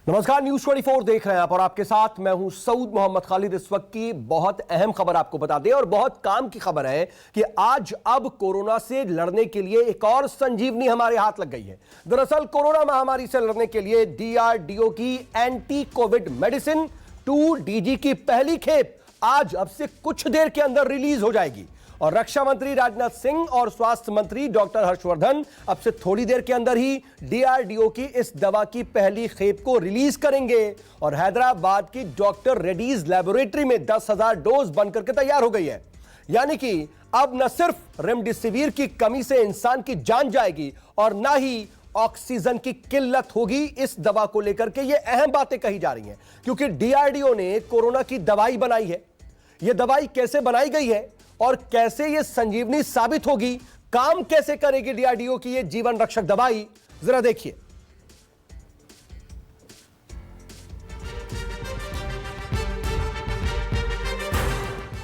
नमस्कार, न्यूज 24 देख रहे हैं आप और आपके साथ मैं हूं सऊद मोहम्मद खालिद। इस वक्त की बहुत अहम खबर आपको बता दें और बहुत काम की खबर है कि आज अब कोरोना से लड़ने के लिए एक और संजीवनी हमारे हाथ लग गई है। दरअसल कोरोना महामारी से लड़ने के लिए डीआरडीओ की एंटी कोविड मेडिसिन 2DG की पहली खेप आज अब से कुछ देर के अंदर रिलीज हो जाएगी और रक्षा मंत्री राजनाथ सिंह और स्वास्थ्य मंत्री डॉक्टर हर्षवर्धन अब से थोड़ी देर के अंदर ही डीआरडीओ की इस दवा की पहली खेप को रिलीज करेंगे और हैदराबाद की डॉक्टर रेड्डीज लेबोरेटरी में 10,000 डोज बनकर के तैयार हो गई है। यानी कि अब न सिर्फ रेमडेसिविर की कमी से इंसान की जान जाएगी और ना ही ऑक्सीजन की किल्लत होगी। इस दवा को लेकर के ये अहम बातें कही जा रही हैं क्योंकि डीआरडीओ ने कोरोना की दवाई बनाई है। यह दवाई कैसे बनाई गई है और कैसे यह संजीवनी साबित होगी, काम कैसे करेगी डीआरडीओ की यह जीवन रक्षक दवाई, जरा देखिए।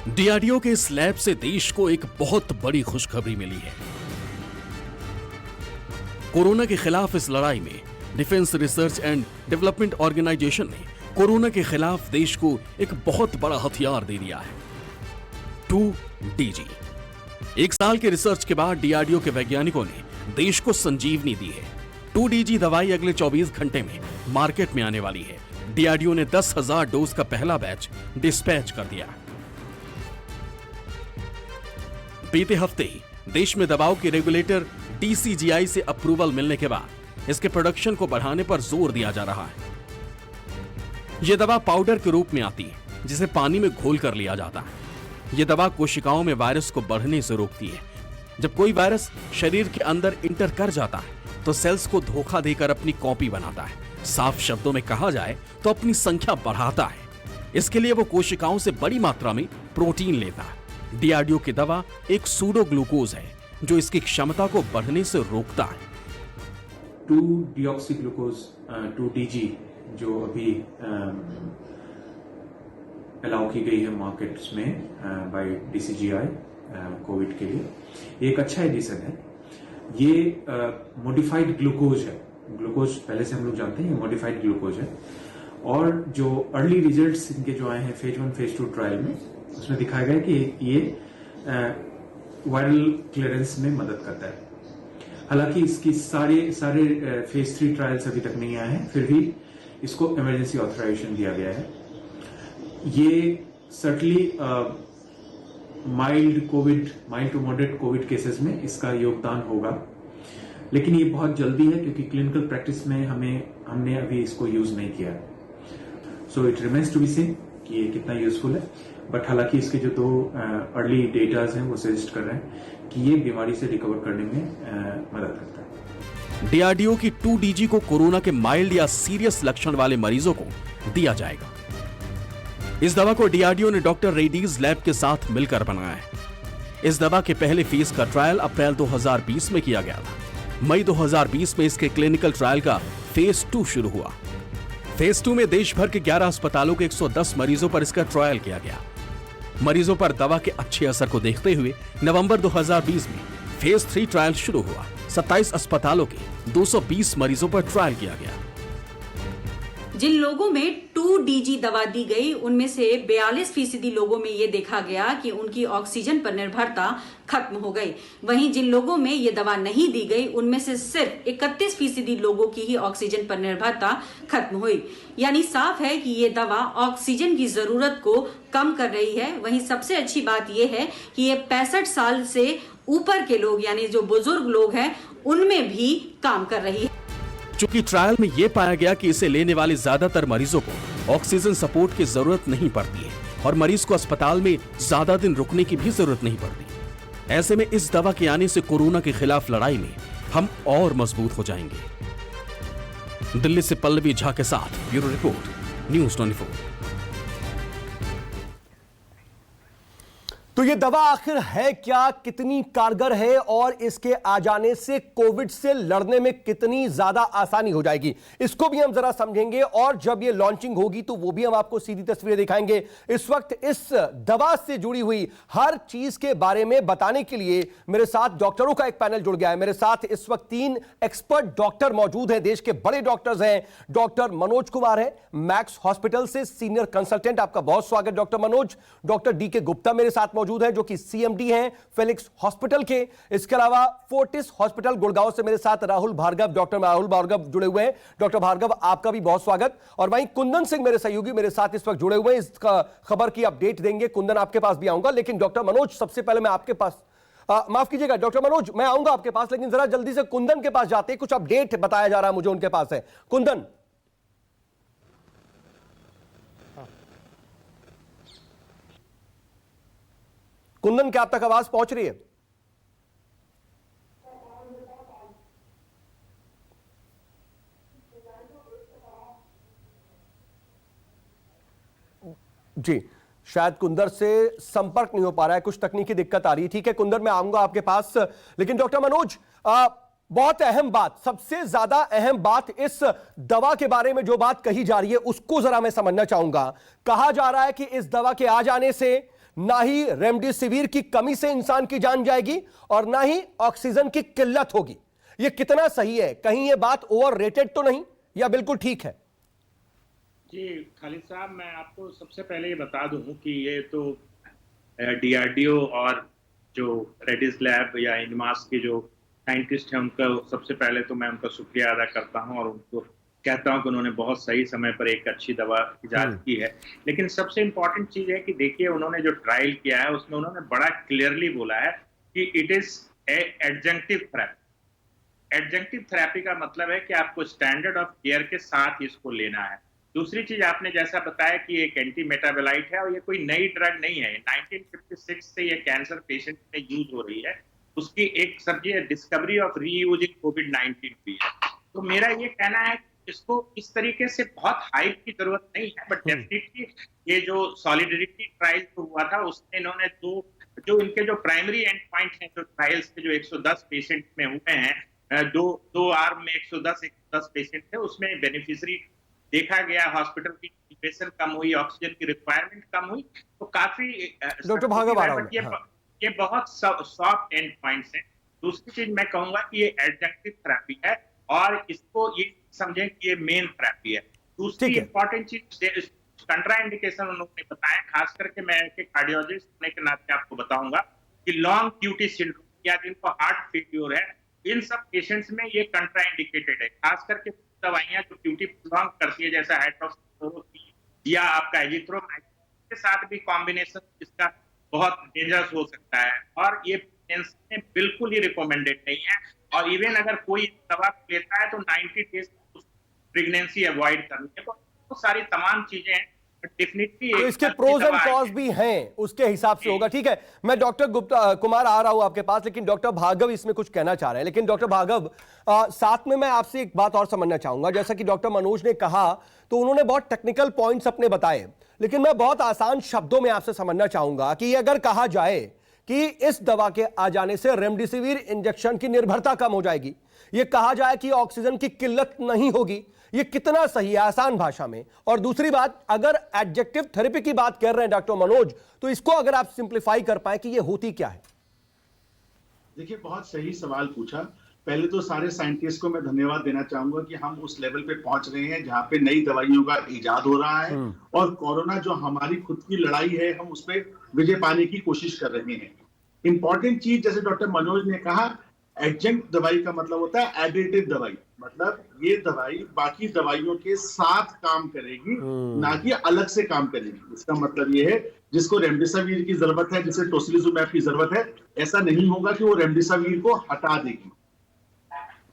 डीआरडीओ के इस लैब से देश को एक बहुत बड़ी खुशखबरी मिली है। कोरोना के खिलाफ इस लड़ाई में Defence Research and Development Organisation ने कोरोना के खिलाफ देश को एक बहुत बड़ा हथियार दे दिया है, 2DG। एक साल के रिसर्च के बाद डीआरडीओ के वैज्ञानिकों ने देश को संजीवनी दी है। 2DG दवाई अगले 24 घंटे में मार्केट में आने वाली है। डीआरडीओ ने 10,000 डोज का पहला बैच डिस्पैच कर दिया। बीते हफ्ते ही देश में दवाओं के रेगुलेटर DCGI से अप्रूवल मिलने के बाद इसके प्रोडक्शन को बढ़ाने पर जोर दिया जा रहा है। यह दवा पाउडर के रूप में आती है जिसे पानी में घोल कर लिया जाता है। यह दवा कोशिकाओं में वायरस को बढ़ने से रोकती है। जब कोई वायरस शरीर के अंदर इंटर कर जाता है तो सेल्स को धोखा देकर अपनी कॉपी बनाता है। साफ शब्दों में कहा जाए तो अपनी संख्या बढ़ाता है। इसके लिए वो कोशिकाओं से बड़ी मात्रा में प्रोटीन लेता है। डीआरडीओ की दवा एक सूडो ग्लूकोज है जो इसकी क्षमता को बढ़ने से रोकता है। 2-deoxyglukose 2DG जो अभी अलाउ की गई है मार्केट्स में बाय DCGI कोविड के लिए, एक अच्छा एडिशन है। ये मॉडिफाइड ग्लूकोज है। ग्लूकोज पहले से हम लोग जानते हैं, ये मॉडिफाइड ग्लूकोज है। और जो अर्ली रिजल्ट्स इनके जो आए हैं फेज 1 फेज 2 ट्रायल में, उसमें दिखाया गया कि ये वायरल क्लियरेंस में मदद करता है। हालांकि इसकी सारे फेज 3 ट्रायल्स अभी तक नहीं आए हैं, फिर भी इसको इमरजेंसी ऑथराइजेशन दिया गया है। ये certainly mild to moderate covid cases में इसका योगदान होगा, लेकिन ये बहुत जल्दी है क्योंकि क्लिनिकल प्रैक्टिस में हमने अभी इसको यूज नहीं किया है। So it remains to be seen कि ये कितना यूजफुल है। बट हालांकि इसके जो 2 अर्ली डेटाज हैं वो सजेस्ट कर रहे हैं कि ये बीमारी से रिकवर करने में मदद करता है। डीआरडीओ की 2DG को कोरोना के माइल्ड या सीरियस लक्षण वाले मरीजों को दिया जाएगा। इस दवा को डीआरडीओ ने डॉक्टर रेड्डीज लैब के साथ मिलकर बनाया है। इस दवा के पहले फेज का ट्रायल अप्रैल 2020 में किया गया था। मई 2020 में इसके क्लिनिकल ट्रायल का फेज 2 शुरू हुआ। फेज 2 में देश भर के 11 अस्पतालों के 110 मरीजों पर इसका ट्रायल किया गया। मरीजों पर दवा के अच्छे असर को देखते हुए नवंबर 2020 में फेज 3 ट्रायल शुरू हुआ। 27 अस्पतालों के 220 मरीजों पर ट्रायल किया गया। जिन लोगों में 2DG दवा दी गई उनमें से 42% लोगों में ये देखा गया कि उनकी ऑक्सीजन पर निर्भरता खत्म हो गई। वहीं जिन लोगों में ये दवा नहीं दी गई उनमें से सिर्फ 31% लोगों की ही ऑक्सीजन पर निर्भरता खत्म हुई। यानी साफ है कि ये दवा ऑक्सीजन की जरूरत को कम कर रही है। वहीं सबसे अच्छी बात यह है कि ये 65 साल से ऊपर के लोग यानी जो बुजुर्ग लोग हैं उनमें भी काम कर रही है। चूंकि ट्रायल में यह पाया गया कि इसे लेने वाले ज्यादातर मरीजों को ऑक्सीजन सपोर्ट की जरूरत नहीं पड़ती है और मरीज को अस्पताल में ज्यादा दिन रुकने की भी जरूरत नहीं पड़ती। ऐसे में इस दवा के आने से कोरोना के खिलाफ लड़ाई में हम और मजबूत हो जाएंगे। दिल्ली से पल्लवी झा के साथ ब्यूरो रिपोर्ट, न्यूज 24। तो ये दवा आखिर है क्या, कितनी कारगर है और इसके आ जाने से कोविड से लड़ने में कितनी ज्यादा आसानी हो जाएगी, इसको भी हम जरा समझेंगे। और जब ये लॉन्चिंग होगी तो वो भी हम आपको सीधी तस्वीरें दिखाएंगे। इस वक्त इस दवा से जुड़ी हुई हर चीज के बारे में बताने के लिए मेरे साथ डॉक्टरों का एक पैनल जुड़ गया है। मेरे साथ इस वक्त 3 एक्सपर्ट डॉक्टर मौजूद हैं, देश के बड़े डॉक्टर्स हैं। डॉक्टर मनोज कुमार है, मैक्स हॉस्पिटल से सीनियर कंसल्टेंट, आपका बहुत स्वागत doctor Manoj. Doctor D K Gupta मेरे साथ मौजूद है जो कि सीएमडी हैं फेलिक्स हॉस्पिटल के। इसके अलावा फोर्टिस हॉस्पिटल गुड़गांव से मेरे साथ राहुल भार्गव, डॉक्टर राहुल भार्गव जुड़े हुए हैं। डॉक्टर भार्गव आपका भी बहुत स्वागत। और वहीं कुंदन सिंह मेरे सहयोगी मेरे साथ इस वक्त जुड़े हुए हैं, इसका खबर की अपडेट देंगे। कुंदन आपके पास भी आऊंगा, लेकिन डॉक्टर मनोज सबसे पहले मैं आपके पास, माफ कीजिएगा डॉक्टर मनोज मैं आऊंगा आपके पास, लेकिन जरा जल्दी से कुंदन के पास जाते हैं, कुछ अपडेट बताया जा रहा है मुझे उनके पास है। कुंदन। कुंदन क्या आप तक आवाज पहुंच रही है? जी, शायद कुंदन से संपर्क नहीं हो पा रहा है, कुछ तकनीकी दिक्कत आ रही है। ठीक है कुंदन, मैं आऊंगा आपके पास। लेकिन डॉक्टर मनोज, बहुत अहम बात, सबसे ज्यादा अहम बात, इस दवा के बारे में जो बात कही जा रही है उसको जरा मैं समझना चाहूंगा। कहा जा रहा है कि इस दवा के आ जाने से ना ही रेमडेसिविर की कमी से इंसान की जान जाएगी और ना ही ऑक्सीजन की किल्लत होगी। यह कितना सही है? कहीं यह बात ओवररेटेड तो नहीं या बिल्कुल ठीक है? जी खालिद साहब, मैं आपको सबसे पहले ये बता दूं कि ये तो डीआरडीओ और जो रेडिस लैब या इनमास के जो साइंटिस्ट हैं उनका सबसे पहले तो मैं उनका शुक्रिया अदा करता हूं और उनको कहता हूं कि उन्होंने बहुत सही समय पर एक अच्छी दवा इजाद की है। लेकिन सबसे इम्पोर्टेंट चीज है कि देखिए उन्होंने जो ट्रायल किया है उसमें उन्होंने बड़ा क्लियरली बोला है कि it is adjunctive therapy. Adjunctive therapy का मतलब है कि आपको स्टैंडर्ड ऑफ केयर के साथ इसको लेना है। दूसरी चीज आपने जैसा बताया कि एक एंटी मेटाबोलाइट है और ये कोई नई ड्रग नहीं है, 1956 से ये कैंसर पेशेंट में यूज हो रही है। उसकी एक सब्जी है डिस्कवरी ऑफ रीयूजिंग कोविड-19 भी है। तो मेरा ये कहना है इसको इस तरीके से बहुत हाइप की जरूरत नहीं है, बट डेफिनेटली ये जो सॉलिडरिटी ट्रायल जो हुआ था उसमें इन्होंने जो इनके जो प्राइमरी एंड पॉइंट हैं जो ट्रायल्स के जो 110 पेशेंट में हुए हैं, दो आर्म में 110 पेशेंट थे, उसमें बेनिफिशियरी देखा गया, हॉस्पिटल की इंपेशन कम हुई, ऑक्सीजन की रिक्वायरमेंट कम हुई, तो काफी डॉक्टर भार्गव आ रहा हूं। ये बहुत सॉफ्ट एंड पॉइंट्स हैं। दूसरी चीज मैं कहूंगा कि ये एडजंक्टिव थेरेपी है और इसको ये समझें कि ये मेन थेरेपी है। दूसरी इंपॉर्टेंट चीज कंट्रा इंडिकेशन उन्होंने बताया, खास करके मैं एक कार्डियोलॉजिस्ट होने के नाते आपको बताऊंगा कि लॉन्ग क्यूटी सिंड्रोम या जिनको हार्ट फेल्योर है, इन सब पेशेंट्स में ये कंट्रा इंडिकेटेड है। खास करके दवाइयां जो क्यूटी प्रोलॉन्ग करती है जैसा हाइड्रोक्सीक्लोरोक्वीन या आपका एजिथ्रोमाइसिन के साथ भी कॉम्बिनेशन इसका बहुत डेंजरस हो सकता है और ये में बिल्कुल ही रिकमेंडेड नहीं है। और इवन अगर कोई दवा लेता है तो 90 डेज प्रेगनेंसी अवॉइड करनी है। तो सारी तमाम चीजें हैं, डेफिनेटली तो इसके प्रोज एंड कॉन्स भी हैं, उसके हिसाब से होगा। ठीक है, मैं डॉक्टर गुप्ता कुमार आ रहा हूं आपके पास, लेकिन डॉक्टर भार्गव इसमें कुछ कहना चाह रहे हैं। लेकिन डॉक्टर भार्गव, साथ में मैं आपसे एक बात और समझना चाहूंगा। जैसा कि डॉक्टर मनोज ने कहा तो उन्होंने बहुत टेक्निकल पॉइंट्स अपने बताए, लेकिन मैं बहुत आसान शब्दों में आपसे समझना चाहूंगा कि अगर कहा जाए कि इस दवा के आ जाने से रेमडेसिविर इंजेक्शन की निर्भरता कम हो जाएगी, यह कहा जाए कि ऑक्सीजन की किल्लत नहीं होगी, यह कितना सही है आसान भाषा में? और दूसरी बात, अगर एडजेक्टिव थेरेपी की बात कर रहे हैं डॉक्टर मनोज, तो इसको अगर आप सिंप्लीफाई कर पाए कि यह होती क्या है? देखिए, बहुत सही सवाल पूछा। पहले तो सारे साइंटिस्ट को मैं धन्यवाद देना चाहूंगा कि हम उस लेवल पे पहुंच रहे हैं जहां पे नई दवाइयों का इजाद हो रहा है और कोरोना जो हमारी खुद की लड़ाई है हम उस पर विजय पाने की कोशिश कर रहे हैं। इंपॉर्टेंट चीज, जैसे डॉक्टर मनोज ने कहा, एडजंक्ट दवाई का मतलब होता है एडिटिव दवाई, मतलब ये दवाई बाकी दवाइयों के साथ काम करेगी, ना कि अलग से काम करेगी। इसका मतलब ये है जिसको रेमडेसिविर की जरूरत है, जिसे टोसिलिजुमैब की जरूरत है, ऐसा नहीं होगा कि वो रेमडेसिविर को हटा देगी।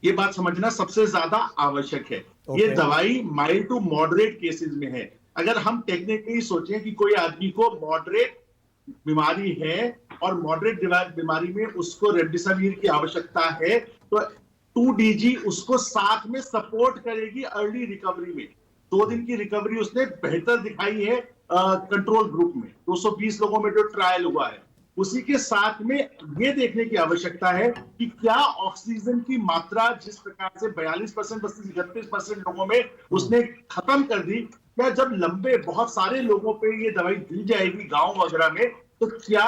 ये बात समझना सबसे ज्यादा आवश्यक है। ये दवाई माइल्ड टू मॉडरेट केसेस में है। अगर हम टेक्निकली सोचें कि कोई आदमी को मॉडरेट बीमारी है और मॉडरेट बीमारी में उसको रेमडेसिविर की आवश्यकता है, तो 2DG उसको साथ में सपोर्ट करेगी अर्ली रिकवरी में। 2 दिन की रिकवरी उसने बेहतर दिखाई है कंट्रोल ग्रुप में, 220 लोगों में जो ट्रायल हुआ है। उसी के साथ में ये देखने की आवश्यकता है कि क्या ऑक्सीजन की मात्रा जिस प्रकार से 42% 36% लोगों में उसने खत्म कर दी, क्या जब लंबे बहुत सारे लोगों पे ये दवाई दी जाएगी गांव वगैरह में, तो क्या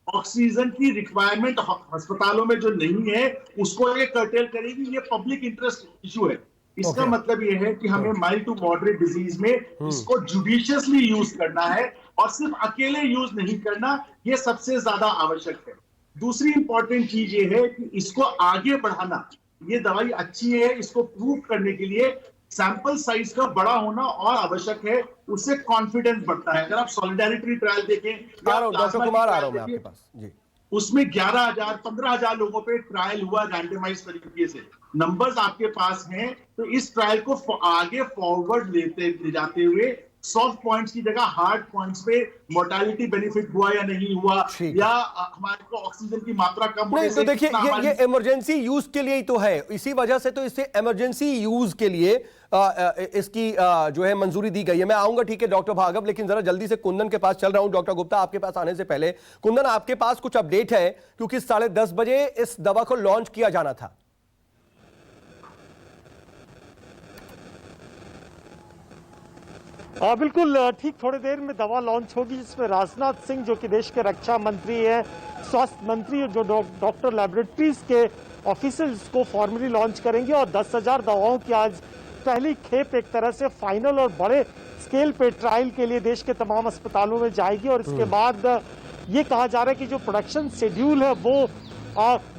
ऑक्सीजन की रिक्वायरमेंट अस्पतालों में जो नहीं है उसको ये कर्टेल करेगी? ये पब्लिक इंटरेस्ट इशू है। इसका मतलब ये है कि हमें माइल्ड टू मॉडरेट डिजीज में इसको जुडिशियसली यूज करना है और सिर्फ अकेले यूज नहीं करना, ये सबसे ज्यादा आवश्यक है। दूसरी इंपॉर्टेंट चीज ये है कि इसको आगे बढ़ाना। ये दवाई अच्छी है, इसको प्रूव करने के लिए सैंपल साइज का बड़ा होना और आवश्यक है, उससे कॉन्फिडेंस बढ़ता है। अगर आप सॉलिडारिटी ट्रायल देखें, डॉक्टर कुमार आ रहा हूं मैं आपके पास जी, उसमें 11,000 15,000 लोगों पे ट्रायल हुआ रैंडमाइज तरीके से, नंबर्स आपके पास हैं। तो इस ट्रायल को आगे फॉरवर्ड ले जाते हुए सॉफ्ट पॉइंट्स की जगह हार्ड पॉइंट्स पे मोर्टालिटी बेनिफिट हुआ या नहीं हुआ, या हमारे को ऑक्सीजन की मात्रा कम होने नहीं, तो देखिए ये इमरजेंसी यूज के लिए ही तो है, इसी वजह से तो इसे इमरजेंसी यूज के लिए इसकी जो है मंजूरी दी गई है। मैं आऊंगा, ठीक है डॉक्टर भार्गव, लेकिन जरा जल्दी से कुंदन के पास चल रहा हूं। डॉक्टर गुप्ता, आपके पास आने से पहले कुंदन, आपके पास कुछ अपडेट है, क्योंकि 10:30 बजे इस दवा को लॉन्च किया जाना था। बिल्कुल ठीक थोड़ी देर में दवा लॉन्च होगी, जिसमें राजनाथ सिंह जो कि देश के रक्षा मंत्री है, स्वास्थ्य मंत्री, जो डॉक्टर लैबोरेटरीज के ऑफिसर्स को फॉर्मली लॉन्च करेंगे। और 10,000 दवाओं की आज पहली खेप एक तरह से फाइनल और बड़े स्केल पे ट्रायल के लिए देश के तमाम अस्पतालों में जाएगी। और इसके बाद ये कहा जा रहा है कि जो प्रोडक्शन शेड्यूल है वो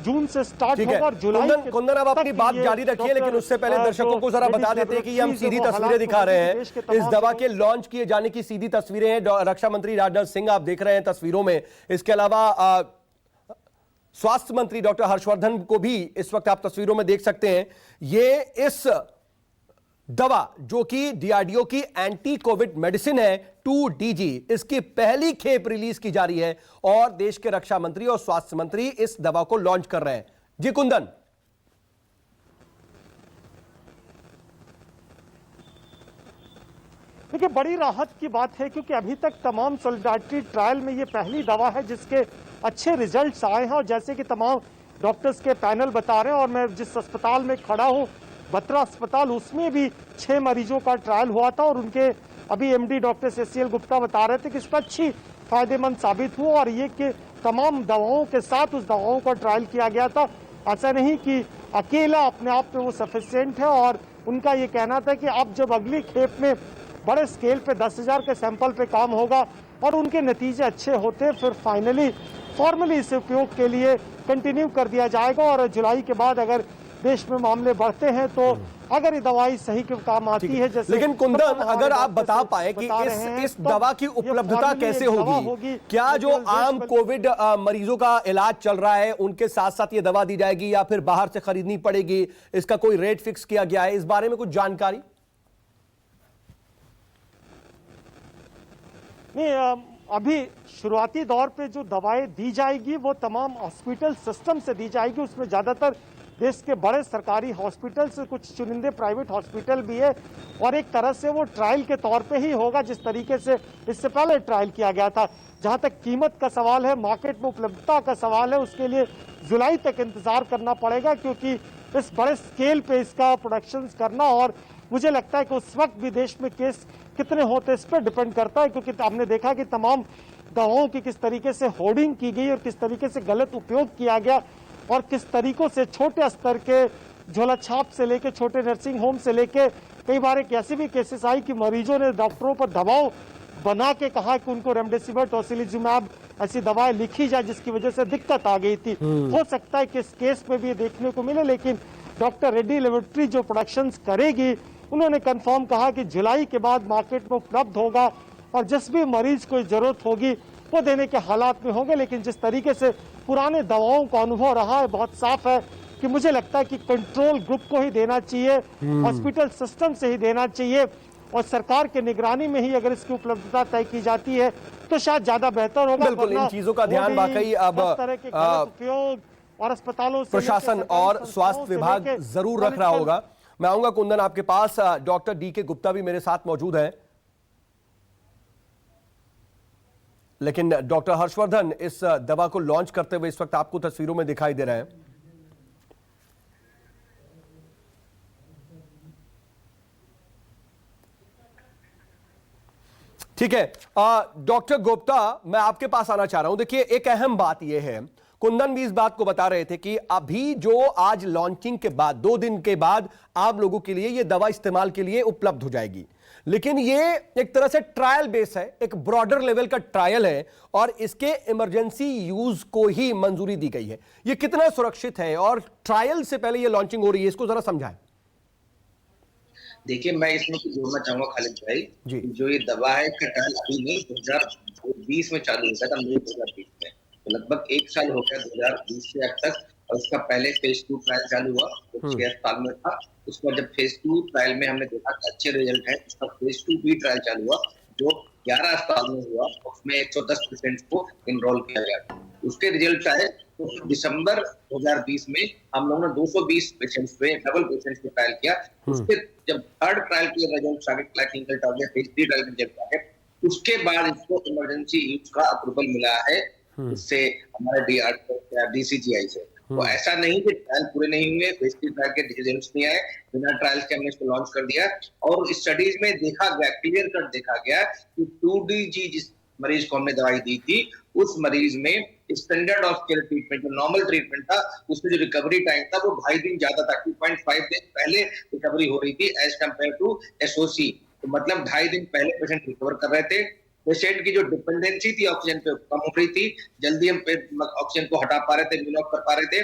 जून से स्टार्ट होगा और जुलाई। कुंदन, अब अपनी बात जारी रखिए, लेकिन उससे पहले दर्शकों को जरा बता देते हैं कि ये हम सीधी तस्वीरें दिखा रहे हैं। इस दवा के लॉन्च किए जाने की सीधी तस्वीरें हैं। रक्षा मंत्री राजनाथ सिंह आप देख रहे हैं तस्वीरों में। इसके अलावा स्वास्थ्य मंत्री डॉक्टर हर्षवर्धन को भी इस वक्त आप तस्वीरों में देख सकते हैं। ये इस दवा जो कि डीआरडीओ की एंटी कोविड मेडिसिन है 2DG, इसकी पहली खेप रिलीज की जा रही है और देश के रक्षा मंत्री और स्वास्थ्य मंत्री इस दवा को लॉन्च कर रहे हैं। जी कुंदन। देखिए, बड़ी राहत की बात है क्योंकि अभी तक तमाम सॉलिडारिटी ट्रायल में ये पहली दवा है जिसके अच्छे रिजल्ट्स आए हैं। और जैसे कि तमाम डॉक्टर्स के पैनल बता रहे हैं, और मैं जिस अस्पताल में खड़ा हूं, बत्रा अस्पताल, उसमें भी 6 मरीजों का ट्रायल हुआ था और उनके अभी एमडी डॉक्टर CCL गुप्ता बता रहे थे कि इसका अच्छी फायदेमंद साबित हुआ। और ये कि तमाम दवाओं के साथ उस दवाओं का ट्रायल किया गया था, ऐसा नहीं कि अकेला अपने आप में वो सफिशिएंट है। और उनका ये कहना था कि अब जब अगली खेप में बड़े स्केल पे 10,000 के सैंपल पे काम होगा और उनके नतीजे अच्छे होते, फिर फाइनली फॉर्मली इस उपयोग के लिए कंटिन्यू कर दिया जाएगा। और जुलाई के बाद अगर देश में मामले बढ़ते हैं तो अगर ये दवाई सही के काम आती है, जैसे लेकिन कुंदन, अगर आप बता पाए कि इस दवा की उपलब्धता कैसे होगी? क्या जो आम कोविड मरीजों का इलाज चल रहा है उनके साथ साथ ये दवा दी जाएगी या फिर बाहर से खरीदनी पड़ेगी? इसका कोई रेट फिक्स किया गया है? इस बारे में कुछ जानकारी? नहीं, अभी शुरुआती दौर पे जो दवाएं दी जाएगी वो तमाम हॉस्पिटल सिस्टम से दी जाएगी। उसमें ज्यादातर देश के बड़े सरकारी हॉस्पिटल से कुछ चुनिंदे प्राइवेट हॉस्पिटल भी है। और एक तरह से वो ट्रायल के तौर पे ही होगा जिस तरीके से इससे पहले ट्रायल किया गया था। जहां तक कीमत का सवाल है, मार्केट में उपलब्धता का सवाल है, उसके लिए जुलाई तक इंतजार करना पड़ेगा, क्योंकि इस बड़े स्केल पे इसका प्रोडक्शन करना, और मुझे लगता है कि उस वक्त भी देश में केस कितने होते इस पर डिपेंड करता है। क्योंकि हमने देखा कि तमाम दवाओं की किस तरीके से होर्डिंग की गई और किस तरीके से गलत उपयोग किया गया, और किस तरीकों से छोटे स्तर के झोला छाप से लेके छोटे नर्सिंग होम से लेके कई बार एक ऐसे भी केसेस आई कि मरीजों ने डॉक्टरों पर दबाव बना के कहा कि उनको रेमडेसिविर, टोसिलिजुमैब ऐसी दवाएं लिखी जाए, जिसकी वजह से दिक्कत आ गई थी। हो सकता है कि इस केस में भी देखने को मिले, लेकिन डॉक्टर रेड्डी लेबोरेटरी जो प्रोडक्शन करेगी, उन्होंने कंफर्म कहा कि जुलाई के बाद मार्केट में उपलब्ध होगा और जिस भी मरीज को जरूरत होगी वो देने के हालात में होंगे। लेकिन जिस तरीके से पुराने दवाओं का अनुभव रहा है, बहुत साफ है कि मुझे लगता है कि कंट्रोल ग्रुप को ही देना चाहिए, हॉस्पिटल सिस्टम से ही देना चाहिए, और सरकार के निगरानी में ही अगर इसकी उपलब्धता तय की जाती है तो शायद ज्यादा बेहतर होगा। बिल्कुल, इन चीजों का ध्यान वाकई अब तरह के उपयोग और अस्पतालों से प्रशासन और स्वास्थ्य विभाग जरूर रख रहा होगा। मैं आऊंगा कुंदन आपके पास। डॉक्टर DK गुप्ता भी मेरे साथ मौजूद है। लेकिन डॉक्टर हर्षवर्धन इस दवा को लॉन्च करते हुए इस वक्त आपको तस्वीरों में दिखाई दे रहे हैं। ठीक है, डॉक्टर गुप्ता, मैं आपके पास आना चाह रहा हूं। देखिए, एक अहम बात यह है, कुंदन भी इस बात को बता रहे थे कि अभी जो आज लॉन्चिंग के बाद 2 दिन के बाद आप लोगों के लिए यह दवा इस्तेमाल के लिए उपलब्ध हो जाएगी, लेकिन ये एक तरह से ट्रायल बेस है, एक ब्रॉडर लेवल का ट्रायल है और इसके इमरजेंसी यूज को ही मंजूरी दी गई है। ये कितना सुरक्षित है और ट्रायल से पहले ये लॉन्चिंग हो रही है, इसको जरा समझाएं। देखिए, मैं इसमें कुछ जोड़ना चाहूंगा खालिद भाई, जो ये दवा है इसका ट्रायल अभी नहीं 2020 में चालू हुआ था, मई 2020 में, तो लगभग 1 साल हो गया 2020 से अब तक। और उसका पहले फेज 2 ट्रायल चालू हुआ जो 6 अस्पताल में था। उसके बाद जब फेज 2 ट्रायल में हमने देखा कि अच्छे रिजल्ट है, उसका फेज 2 भी ट्रायल चालू हुआ जो 11 अस्पताल में हुआ, उसमें 110 पेशेंट्स को इनरोल किया गया। उसके रिजल्ट आए तो दिसंबर 2020 में हम लोगों ने 220 पेशेंट्स पे, डबल पेशेंट्स पे ट्रायल किया। उसके जब थर्ड ट्रायल के रिजल्ट आ गए, क्लिनिकल ट्रायल फेज 3 ट्रायल के रिजल्ट आ गए, उसके बाद इसको इमरजेंसी यूज का अप्रूवल मिला है इससे हमारे DCGI से। तो ऐसा नहीं कि ट्रायल पूरे नहीं हुए, फेज 3 ट्रायल के रिजल्ट्स नहीं आए, बिना ट्रायल्स के हमने इसको लॉन्च कर दिया। और स्टडीज में देखा गया, क्लियर कट देखा गया कि 2DG जिस मरीज को हमने दवाई दी थी, उस मरीज में स्टैंडर्ड ऑफ केयर ट्रीटमेंट, जो नॉर्मल ट्रीटमेंट था, उसमें जो रिकवरी टाइम था वो 2.5 दिन ज्यादा था। 2.5 दिन पहले रिकवरी हो रही थी एज कम्पेयर टू SOC। तो मतलब 2.5 दिन पहले पेशेंट रिकवर कर रहे थे। पेशेंट की जो डिपेंडेंसी थी ऑक्सीजन पे कम हो रही थी, जल्दी हम ऑक्सीजन को हटा पा रहे थे, मिल ऑफ कर पा रहे थे।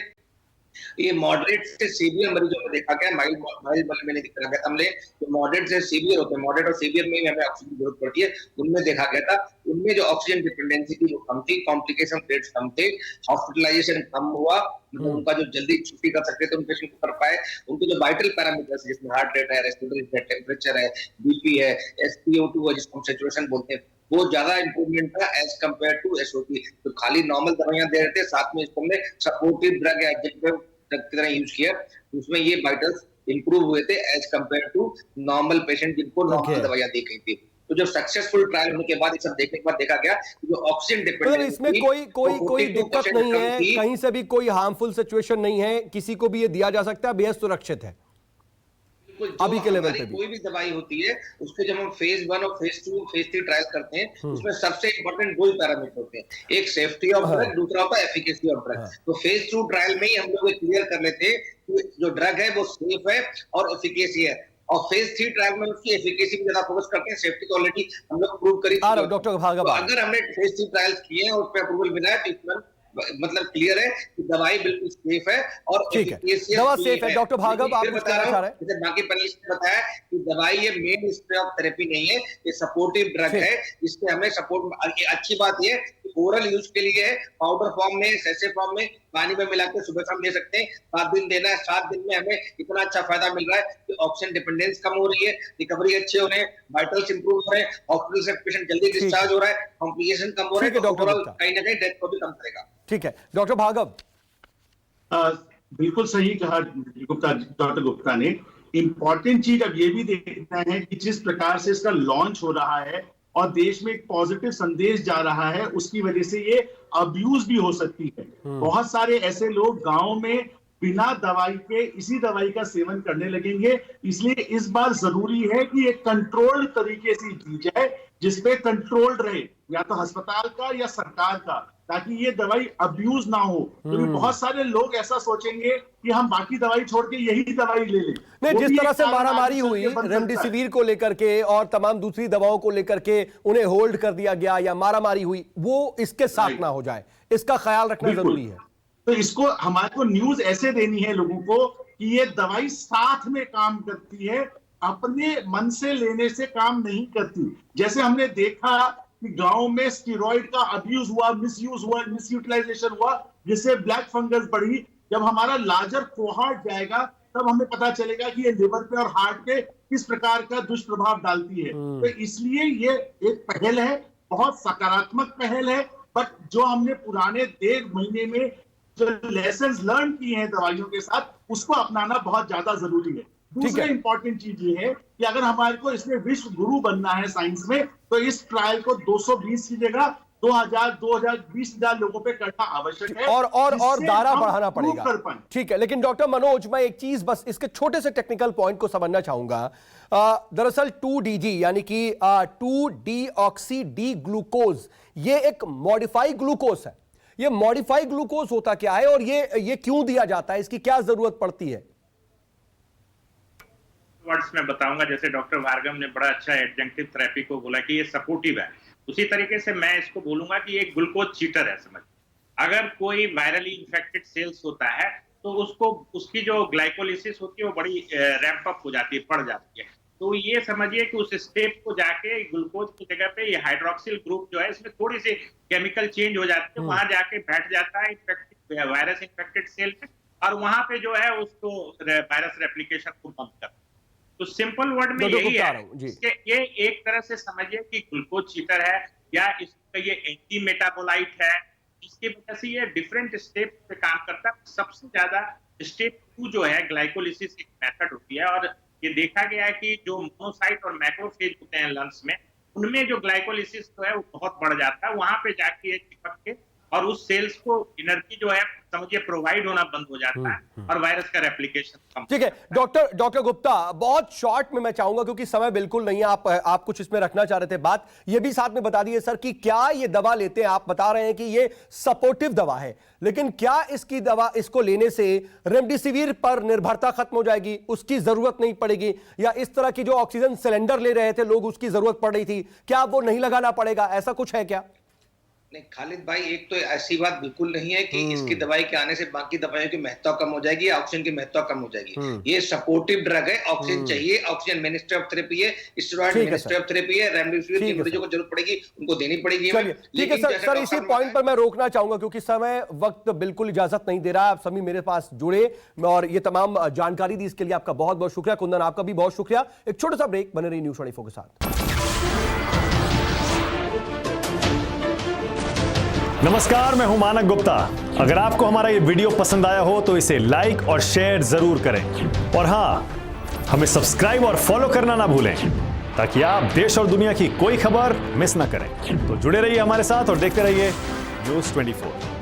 ये मॉडरेट से सीवियर मरीजों में देखा गया, माइल्ड में नहीं देखा गया। हमने जो मॉडरेट से सीवियर होते हैं, मॉडरेट और सीवियर में हमें ऑक्सीजन की जरूरत पड़ती है, उनमें देखा गया था। उनमें जो ऑक्सीजन डिपेंडेंसी थी वो कम थी, कॉम्प्लिकेशन रेट्स कम थे, हॉस्पिटलाइजेशन कम हुआ, मतलब उनका जो जल्दी छुट्टी कर सकते थे उन पेशेंट को कर पाए। उनके जो वाइटल पैरामीटर्स जिसमें हार्ट रेट है, रेस्पिरेटरी है, टेम्परेचर है, BP है, SpO2 है जिसको हम सैचुरेशन बोलते हैं, वो ज्यादा इंप्रूवमेंट था एज कम्पेयर टू SOC। तो खाली नॉर्मल दवाइयां दे रहे थे, साथ में इसको हमने सपोर्टिव ड्रग एडजेक्टिव की तरह यूज किया, उसमें ये वाइटल्स इंप्रूव हुए थे as compare to normal patient जिनको नॉर्मल दवाइयां दी गई थी। तो जब सक्सेसफुल ट्रायल होने के बाद ये सब देखने के बाद देखा गया कि जो ऑक्सीजन डिपेंडेंसी, इसमें कोई दिक्कत नहीं है, कहीं से भी कोई हार्मफुल सिचुएशन नहीं है, किसी को भी ये दिया जा सकता है, बेहद सुरक्षित है अभी के लेवल पे भी। कोई भी दवाई होती है उसके जब हम फेज 1 और फेज 2 फेज 3 ट्रायल करते हैं, उसमें सबसे इंपॉर्टेंट 2 ही पैरामीटर होते हैं, एक सेफ्टी ऑफ ड्रग, दूसरा होता है एफिकेसी ऑफ ड्रग। तो फेज 2 ट्रायल में ही हम लोग क्लियर कर लेते हैं कि जो ड्रग है वो सेफ है और एफिकेसी है। और फेज 3 ट्रायल में उसकी एफिकेसी पे ज्यादा फोकस करते हैं, सेफ्टी तो ऑलरेडी हम लोग प्रूव करी। डॉक्टर भार्गव, अगर हमने फेज 3 ट्रायल्स किए हैं और उस पर अप्रूवल मिला है तो इसमें मतलब क्लियर है कि दवाई बिल्कुल सेफ है और ठीक है, दवा सेफ है। डॉक्टर भार्गव, आप कुछ कहना चाह रहे हैं? जैसे बाकी पैनलिस्ट ने बताया कि दवाई ये मेन स्टे ऑफ थेरेपी नहीं है, ये सपोर्टिव ड्रग है, इससे हमें सपोर्ट। अच्छी बात ये ओरल यूज के लिए है, पाउडर फॉर्म में, सैशे फॉर्म में, पानी में मिलाकर सुबह शाम दे सकते हैं। 7 दिन देना है, 7 दिन में हमें इतना अच्छा फायदा मिल रहा है कि ऑक्सीजन डिपेंडेंस कम हो रही है, रिकवरी अच्छे हो रहे हैं, वाइटल्स इंप्रूव हो रहे हैं, हॉस्पिटल से पेशेंट जल्दी डिस्चार्ज हो रहा है, कॉम्प्लिकेशन कम हो रहे हैं, कहीं ना कहीं डेथ को भी कम करेगा। ठीक है डॉक्टर भार्गव, बिल्कुल सही कहा डॉक्टर गुप्ता ने। इंपॉर्टेंट चीज अब ये भी देखना है कि जिस प्रकार से इसका लॉन्च हो रहा है और देश में एक पॉजिटिव संदेश जा रहा है, उसकी वजह से ये अब्यूज भी हो सकती है। बहुत सारे ऐसे लोग गांव में बिना दवाई के इसी दवाई का सेवन करने लगेंगे। इसलिए इस बार जरूरी है कि एक कंट्रोल्ड तरीके से दी जाए, जिसपे कंट्रोल्ड रहे, या तो अस्पताल का या सरकार का, ताकि ये दवाई अब्यूज ना हो। क्योंकि बहुत सारे लोग ऐसा सोचेंगे कि हम बाकी दवाई छोड़ के यही दवाई ले लें। नहीं, जिस तरह से मारामारी हुई रेमडेसिविर को लेकर के और तमाम दूसरी दवाओं को लेकर के उन्हें होल्ड कर दिया गया या मारामारी हुई, वो इसके साथ ना हो जाए, इसका ख्याल रखना जरूरी है। तो इसको हमारे को न्यूज ऐसे देनी है लोगों को कि ये दवाई साथ में काम करती है, अपने मन से लेने से काम नहीं करती। जैसे हमने देखा कि गांव में स्टेरॉइड का अब्यूज हुआ, मिसयूज हुआ, मिसयूटिलाइजेशन हुआ, जिससे ब्लैक फंगस बढ़ी। जब हमारा लार्जर कोहॉर्ट जाएगा तब हमें पता चलेगा कि ये लिवर पे और हार्ट पे किस प्रकार का दुष्प्रभाव डालती है। तो इसलिए ये एक पहल है, बहुत सकारात्मक पहल है, बट जो हमने पुराने 1.5 महीने में जो लेसन्स लर्न किए हैं दवाइयों के साथ, उसको अपनाना बहुत ज्यादा जरूरी है। दूसरा इंपॉर्टेंट चीज ये है कि अगर हमारे को इसमें विश्व गुरु बनना है साइंस में, तो इस ट्रायल को 220 की जगह 2000, 20,000 लोगों पे करना आवश्यक है और जिससे दायरा हम बढ़ाना prove पड़ेगा। कर पाएं। ठीक है, लेकिन डॉक्टर मनोज, मैं एक चीज बस इसके छोटे से टेक्निकल पॉइंट को समझना चाहूंगा। दरअसल 2DG यानी कि 2-डीऑक्सी डी ग्लूकोज, ये एक मॉडिफाई ग्लूकोज है। ये मॉडिफाई ग्लूकोज होता क्या है और ये क्यों दिया जाता है, इसकी क्या जरूरत पड़ती है? वर्ड्स में बताऊंगा, जैसे डॉक्टर भार्गव ने बड़ा अच्छा एडजंक्टिव थेरेपी को बोला कि ये सपोर्टिव है, उसी तरीके से मैं इसको बोलूंगा कि ये ग्लूकोज चीटर है। समझ, अगर कोई वायरली इन्फेक्टेड सेल्स होता है तो उसको उसकी जो ग्लाइकोलिसिस होती है वो बड़ी रैंप अप हो जाती है, बढ़ जाती है। तो ये समझिए कि उस स्टेप को जाके ग्लूकोज की जगह पे ये हाइड्रोक्सिल ग्रुप जो है इसमें थोड़ी सी केमिकल चेंज हो जाती है, वहां जाके बैठ जाता है इन्फेक्टेड वायरस इन्फेक्टेड सेल में, और वहां पे जो है उसको वायरस रेप्लिकेशन को बंद करता है। तो सिंपल वर्ड में यही है कि ये एक तरह से समझिए कि ग्लूकोज चीटर है, या इसका ये एंटी मेटाबोलाइट है, जिसकी वजह से ये डिफरेंट स्टेप पे काम करता है। सबसे ज्यादा स्टेप 2 जो है ग्लाइकोलिसिस एक मेथड होती है, और ये देखा गया है कि जो मोनोसाइट और मैक्रोफेज होते हैं लंग्स में, उनमें जो ग्लाइकोलिसिस जो है वो बहुत बढ़ जाता है। वहां पे जाके ये चिपक के और उस सेल्स को एनर्जी जो है समझिए प्रोवाइड होना बंद हो जाता है और वायरस का रेप्लिकेशन कम। ठीक है डॉक्टर गुप्ता, बहुत शॉर्ट में मैं चाहूंगा क्योंकि समय बिल्कुल नहीं है, आप कुछ इसमें रखना चाह रहे थे बात, ये भी साथ में बता दीजिए सर कि क्या ये दवा लेते हैं, आप बता रहे हैं कि ये सपोर्टिव दवा है, लेकिन क्या इसको लेने से रेमडेसिविर पर निर्भरता खत्म हो जाएगी, उसकी जरूरत नहीं पड़ेगी, या इस तरह की जो ऑक्सीजन सिलेंडर ले रहे थे लोग उसकी जरूरत पड़ रही थी, क्या वो नहीं लगाना पड़ेगा, ऐसा कुछ है क्या? नहीं खालिद भाई, एक तो ऐसी बात बिल्कुल नहीं है कि इसकी दवाई के आने से बाकी दवाइयों की महत्ता कम हो जाएगी, ऑक्सीजन की महत्ता कम हो जाएगी। ये सपोर्टिव ड्रग है, ऑक्सीजन चाहिए, ऑक्सीजन मिनिस्ट्री ऑफ थेरेपी है, स्टेरॉइड मिनिस्ट्री ऑफ थेरेपी है, रेमडेसिविर के मरीजों को जरूरत पड़ेगी उनको देनी पड़ेगी। ठीक है सर, इसी पॉइंट पर मैं रोकना चाहूंगा क्योंकि समय वक्त बिल्कुल इजाजत नहीं दे रहा। आप सभी मेरे पास जुड़े और ये तमाम जानकारी दी, इसके लिए आपका बहुत बहुत शुक्रिया। कुंदन, आपका भी बहुत शुक्रिया। एक छोटा सा ब्रेक, बने रही न्यूज़ 24 के साथ। नमस्कार, मैं हूं मानक गुप्ता। अगर आपको हमारा ये वीडियो पसंद आया हो तो इसे लाइक और शेयर जरूर करें, और हां, हमें सब्सक्राइब और फॉलो करना ना भूलें ताकि आप देश और दुनिया की कोई खबर मिस ना करें। तो जुड़े रहिए हमारे साथ और देखते रहिए न्यूज़ 24।